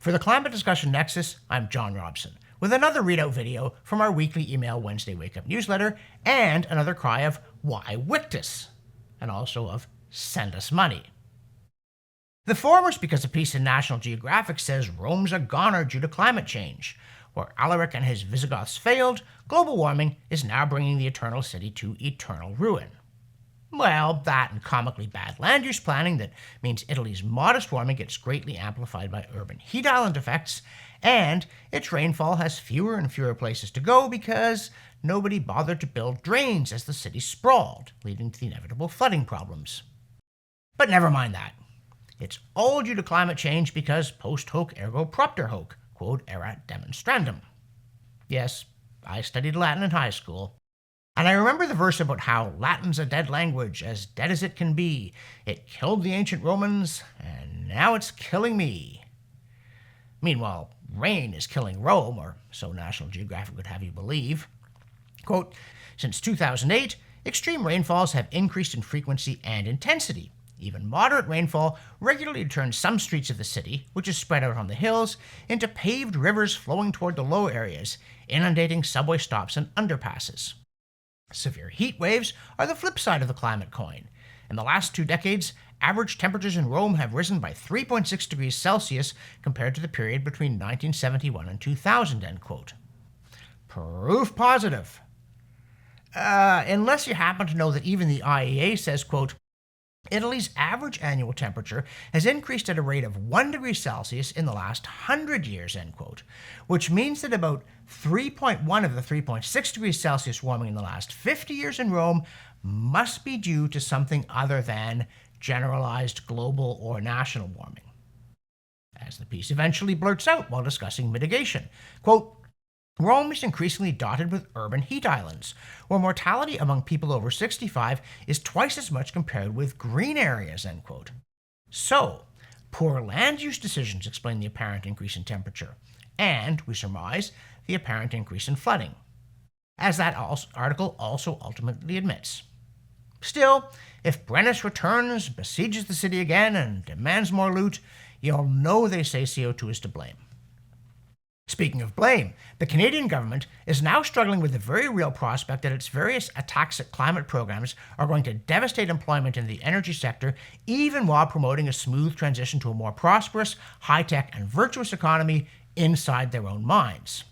For the Climate Discussion Nexus, I'm John Robson, with another readout video from our weekly email Wednesday Wake Up newsletter, and another cry of Why Wictus? And also of Send Us Money. The former's because a piece in National Geographic says Rome's a goner due to climate change. Where Alaric and his Visigoths failed, global warming is now bringing the Eternal City to eternal ruin. Well, that and comically bad land use planning that means Italy's modest warming gets greatly amplified by urban heat island effects, and its rainfall has fewer and fewer places to go because nobody bothered to build drains as the city sprawled, leading to the inevitable flooding problems. But never mind that. It's all due to climate change because post hoc ergo propter hoc, quod erat demonstrandum. Yes, I studied Latin in high school. And I remember the verse about how Latin's a dead language, as dead as it can be. It killed the ancient Romans, and now it's killing me. Meanwhile, rain is killing Rome, or so National Geographic would have you believe. Quote, since 2008, extreme rainfalls have increased in frequency and intensity. Even moderate rainfall regularly turns some streets of the city, which is spread out on the hills, into paved rivers flowing toward the low areas, inundating subway stops and underpasses. Severe heat waves are the flip side of the climate coin. In the last 2 decades, average temperatures in Rome have risen by 3.6 degrees Celsius compared to the period between 1971 and 2000, end quote. Proof positive. Unless you happen to know that even the IEA says, quote, Italy's average annual temperature has increased at a rate of 1 degree Celsius in the last 100 years, end quote, which means that about 3.1 of the 3.6 degrees Celsius warming in the last 50 years in Rome must be due to something other than generalized global or national warming. As the piece eventually blurts out while discussing mitigation, quote, Rome is increasingly dotted with urban heat islands, where mortality among people over 65 is twice as much compared with green areas, end quote. So, poor land use decisions explain the apparent increase in temperature, and, we surmise, the apparent increase in flooding, as that article also ultimately admits. Still, if Brennus returns, besieges the city again, and demands more loot, you'll know they say CO2 is to blame. Speaking of blame, the Canadian government is now struggling with the very real prospect that its various attacks at climate programs are going to devastate employment in the energy sector, even while promoting a smooth transition to a more prosperous, high-tech, and virtuous economy inside their own minds.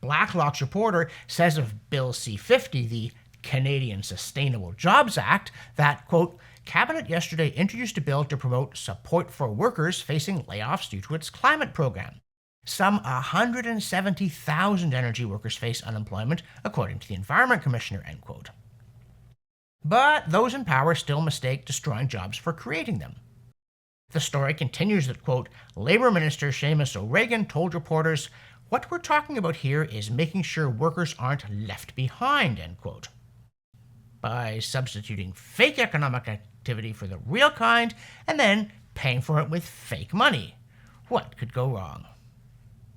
Blacklock's reporter says of Bill C-50, the Canadian Sustainable Jobs Act, that, quote, Cabinet yesterday introduced a bill to promote support for workers facing layoffs due to its climate program. Some 170,000 energy workers face unemployment, according to the Environment Commissioner, end quote. But those in power still mistake destroying jobs for creating them. The story continues that, quote, Labour Minister Seamus O'Regan told reporters, what we're talking about here is making sure workers aren't left behind, end quote. By substituting fake economic activity for the real kind, and then paying for it with fake money. What could go wrong?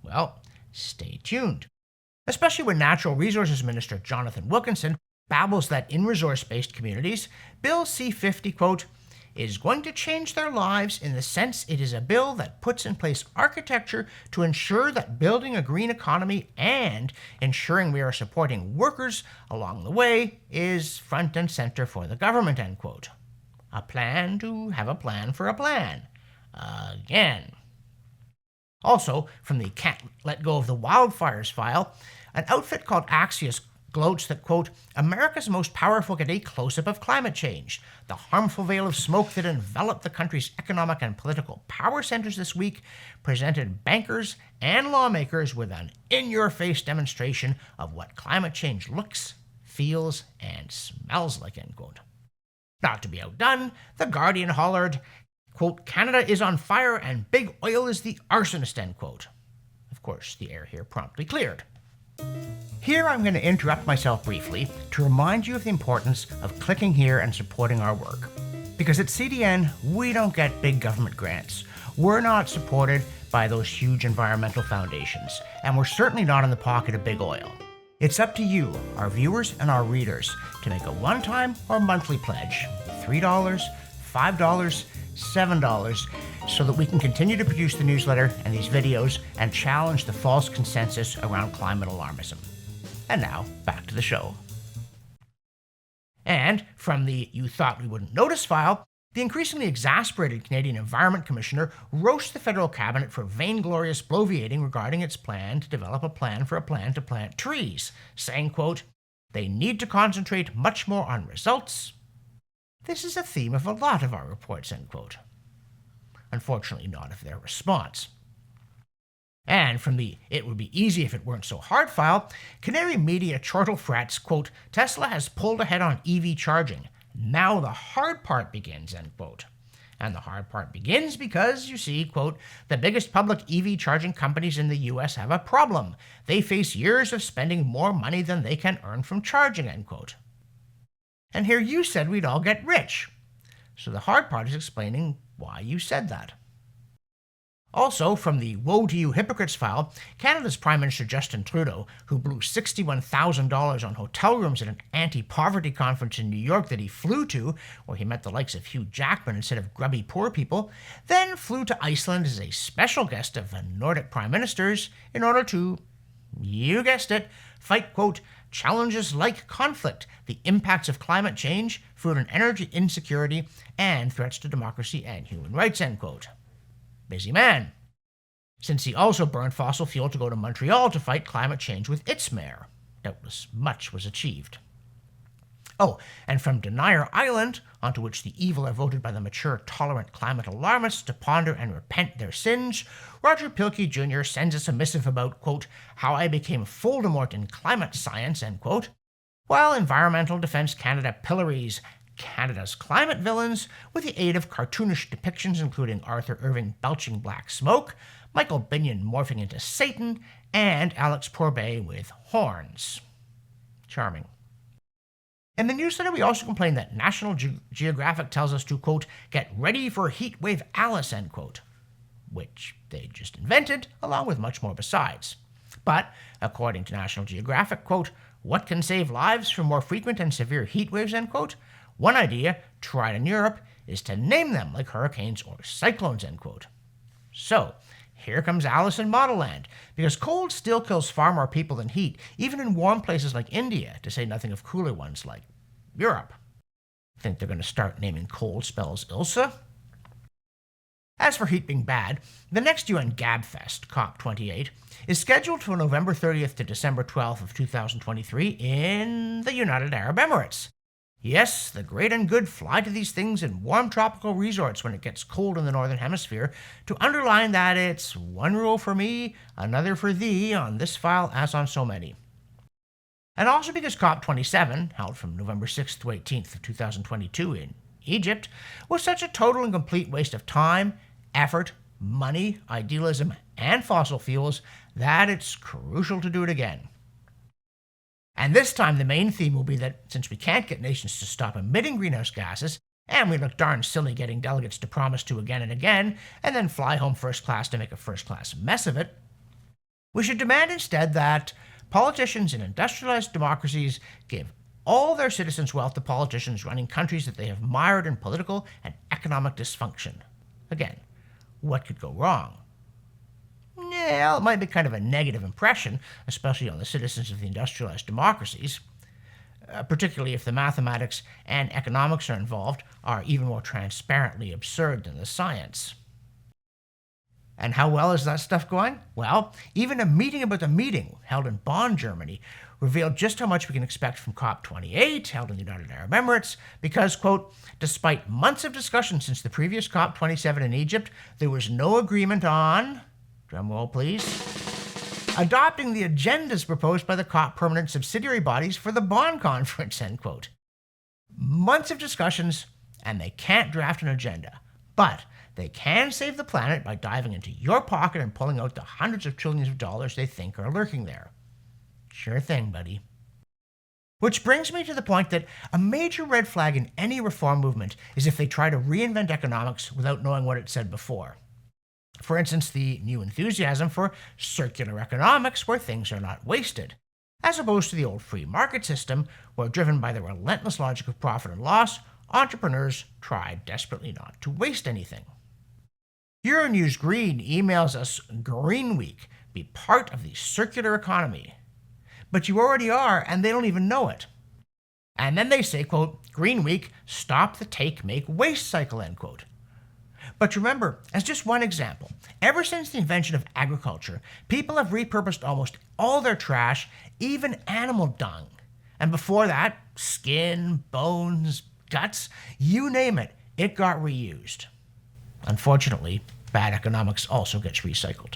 Well, stay tuned. Especially when Natural Resources Minister Jonathan Wilkinson babbles that in resource-based communities, Bill C-50, quote, is going to change their lives in the sense it is a bill that puts in place architecture to ensure that building a green economy and ensuring we are supporting workers along the way is front and center for the government, end quote. A plan to have a plan for a plan. Again. Also, from the Can't Let Go of the Wildfires file, an outfit called Axios gloats that, quote, America's most powerful get a close-up of climate change. The harmful veil of smoke that enveloped the country's economic and political power centers this week presented bankers and lawmakers with an in-your-face demonstration of what climate change looks, feels, and smells like, end quote. Not to be outdone, The Guardian hollered, quote, Canada is on fire and big oil is the arsonist, end quote. Of course, the air here promptly cleared. Here I'm going to interrupt myself briefly to remind you of the importance of clicking here and supporting our work. Because at CDN, we don't get big government grants. We're not supported by those huge environmental foundations, and we're certainly not in the pocket of big oil. It's up to you, our viewers and our readers, to make a one-time or monthly pledge, $3, $5, $7, so that we can continue to produce the newsletter and these videos and challenge the false consensus around climate alarmism. And now, back to the show. And from the You Thought We Wouldn't Notice file, the increasingly exasperated Canadian Environment Commissioner roasts the federal cabinet for vainglorious bloviating regarding its plan to develop a plan for a plan to plant trees, saying, quote, "They need to concentrate much more on results." This is a theme of a lot of our reports, end quote. Unfortunately, not of their response. And from the It Would Be Easy If It Weren't So Hard file, Canary Media chortle frets, quote, "Tesla has pulled ahead on EV charging. Now the hard part begins," end quote. And the hard part begins because, you see, quote, "The biggest public EV charging companies in the US have a problem. They face years of spending more money than they can earn from charging," end quote. And here you said we'd all get rich. So the hard part is explaining why you said that. Also, from the Woe to You Hypocrites file, Canada's Prime Minister Justin Trudeau, who blew $61,000 on hotel rooms at an anti-poverty conference in New York that he flew to, where he met the likes of Hugh Jackman instead of grubby poor people, then flew to Iceland as a special guest of the Nordic Prime Ministers in order to, you guessed it, fight, quote, "challenges like conflict, the impacts of climate change, food and energy insecurity, and threats to democracy and human rights," end quote. Busy man. Since he also burned fossil fuel to go to Montreal to fight climate change with its mayor. Doubtless much was achieved. Oh, and from Denier Island, onto which the evil are voted by the mature, tolerant climate alarmists to ponder and repent their sins, Roger Pilkey Jr. sends us a missive about, quote, "how I became Voldemort in climate science," end quote, while Environmental Defence Canada pillories Canada's climate villains with the aid of cartoonish depictions including Arthur Irving belching black smoke, Michael Binion morphing into Satan, and Alex Pourbet with horns. Charming. In the newsletter, we also complain that National Geographic tells us to, quote, "get ready for heat wave Alice," end quote, which they just invented, along with much more besides. But, according to National Geographic, quote, "what can save lives from more frequent and severe heat waves," end quote, one idea, tried in Europe, is to name them like hurricanes or cyclones, end quote. So, here comes Alice in Model Land, because cold still kills far more people than heat, even in warm places like India, to say nothing of cooler ones like Europe. Think they're going to start naming cold spells Ilsa? As for heat being bad, the next UN Gabfest, COP28, is scheduled for November 30th to December 12th of 2023 in the United Arab Emirates. Yes, the great and good fly to these things in warm tropical resorts when it gets cold in the Northern Hemisphere to underline that it's one rule for me, another for thee on this file as on so many. And also because COP27, held from November 6th to 18th of 2022 in Egypt, was such a total and complete waste of time, effort, money, idealism, and fossil fuels that it's crucial to do it again. And this time the main theme will be that since we can't get nations to stop emitting greenhouse gases, and we look darn silly getting delegates to promise to again and again, and then fly home first class to make a first-class mess of it, we should demand instead that politicians in industrialized democracies give all their citizens' wealth to politicians running countries that they have mired in political and economic dysfunction. Again, what could go wrong? Yeah, it might be kind of a negative impression, especially on the citizens of the industrialized democracies, particularly if the mathematics and economics are involved are even more transparently absurd than the science. And how well is that stuff going? Well, even a meeting about the meeting held in Bonn, Germany, revealed just how much we can expect from COP28, held in the United Arab Emirates, because, quote, "despite months of discussion since the previous COP27 in Egypt, there was no agreement on," drumroll please, "adopting the agendas proposed by the COP permanent subsidiary bodies for the Bonn conference," end quote. Months of discussions, and they can't draft an agenda. But they can save the planet by diving into your pocket and pulling out the hundreds of trillions of dollars they think are lurking there. Sure thing, buddy. Which brings me to the point that a major red flag in any reform movement is if they try to reinvent economics without knowing what it said before. For instance, the new enthusiasm for circular economics where things are not wasted, as opposed to the old free market system where, driven by the relentless logic of profit and loss, entrepreneurs try desperately not to waste anything. Euronews Green emails us Green Week, be part of the circular economy. But you already are, and they don't even know it. And then they say, quote, Green Week, stop the take, make, waste cycle, end quote. But remember, as just one example, ever since the invention of agriculture, people have repurposed almost all their trash, even animal dung. And before that, skin, bones, guts, you name it, it got reused. Unfortunately, bad economics also gets recycled.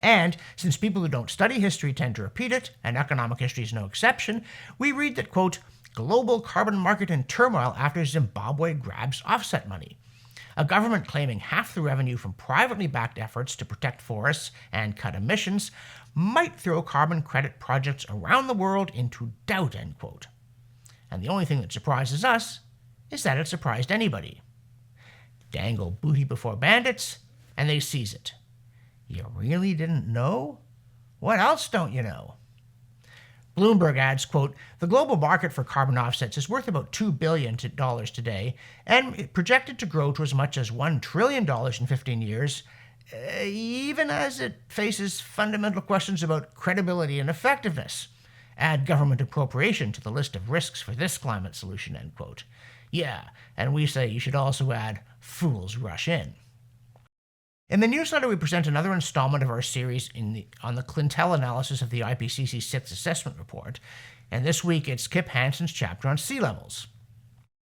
And since people who don't study history tend to repeat it, and economic history is no exception, we read that, quote, global carbon market in turmoil after Zimbabwe grabs offset money. A government claiming half the revenue from privately backed efforts to protect forests and cut emissions might throw carbon credit projects around the world into doubt, end quote. And the only thing that surprises us is that it surprised anybody. Dangle booty before bandits, and they seize it. You really didn't know? What else don't you know? Bloomberg adds, quote, the global market for carbon offsets is worth about $2 billion today, and projected to grow to as much as $1 trillion in 15 years, even as it faces fundamental questions about credibility and effectiveness. Add government appropriation to the list of risks for this climate solution, end quote. Yeah, and we say you should also add fools rush in. In the newsletter, we present another installment of our series on the Clintel analysis of the IPCC Sixth Assessment Report, and this week it's Kip Hansen's chapter on sea levels.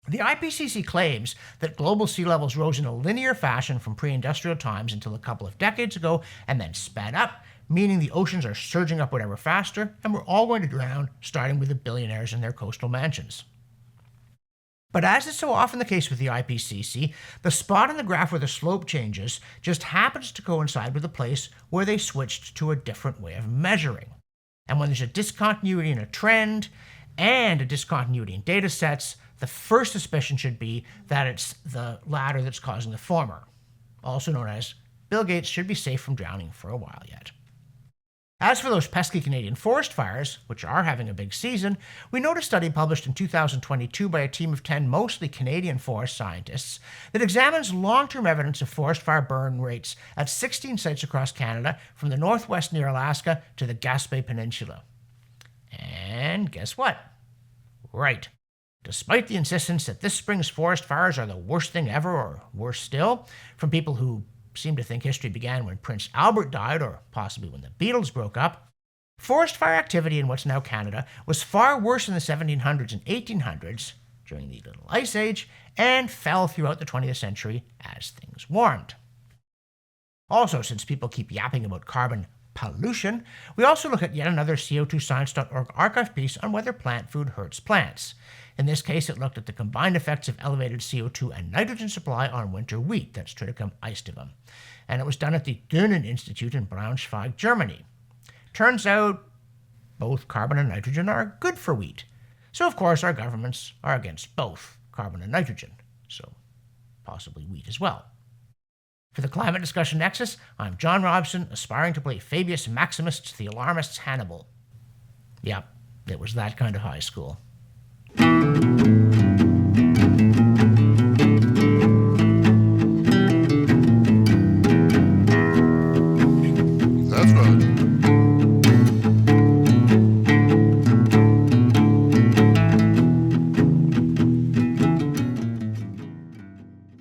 The IPCC claims that global sea levels rose in a linear fashion from pre-industrial times until a couple of decades ago and then sped up, meaning the oceans are surging upward ever faster, and we're all going to drown, starting with the billionaires in their coastal mansions. But as is so often the case with the IPCC, the spot on the graph where the slope changes just happens to coincide with the place where they switched to a different way of measuring. And when there's a discontinuity in a trend and a discontinuity in data sets, the first suspicion should be that it's the latter that's causing the former. Also known as, Bill Gates should be safe from drowning for a while yet. As for those pesky Canadian forest fires, which are having a big season, we note a study published in 2022 by a team of 10 mostly Canadian forest scientists that examines long-term evidence of forest fire burn rates at 16 sites across Canada, from the northwest near Alaska to the Gaspé Peninsula. And guess what? Right. Despite the insistence that this spring's forest fires are the worst thing ever, or worse still, from people who seem to think history began when Prince Albert died, or possibly when the Beatles broke up, forest fire activity in what's now Canada was far worse in the 1700s and 1800s, during the Little Ice Age, and fell throughout the 20th century as things warmed. Also, since people keep yapping about carbon pollution, we also look at yet another CO2science.org archive piece on whether plant food hurts plants. In this case, it looked at the combined effects of elevated CO2 and nitrogen supply on winter wheat, that's Triticum aestivum. And it was done at the Dönen Institute in Braunschweig, Germany. Turns out both carbon and nitrogen are good for wheat. So, of course, our governments are against both carbon and nitrogen, so possibly wheat as well. For the Climate Discussion Nexus, I'm John Robson, aspiring to play Fabius Maximus to the alarmist's Hannibal. Yep, it was that kind of high school.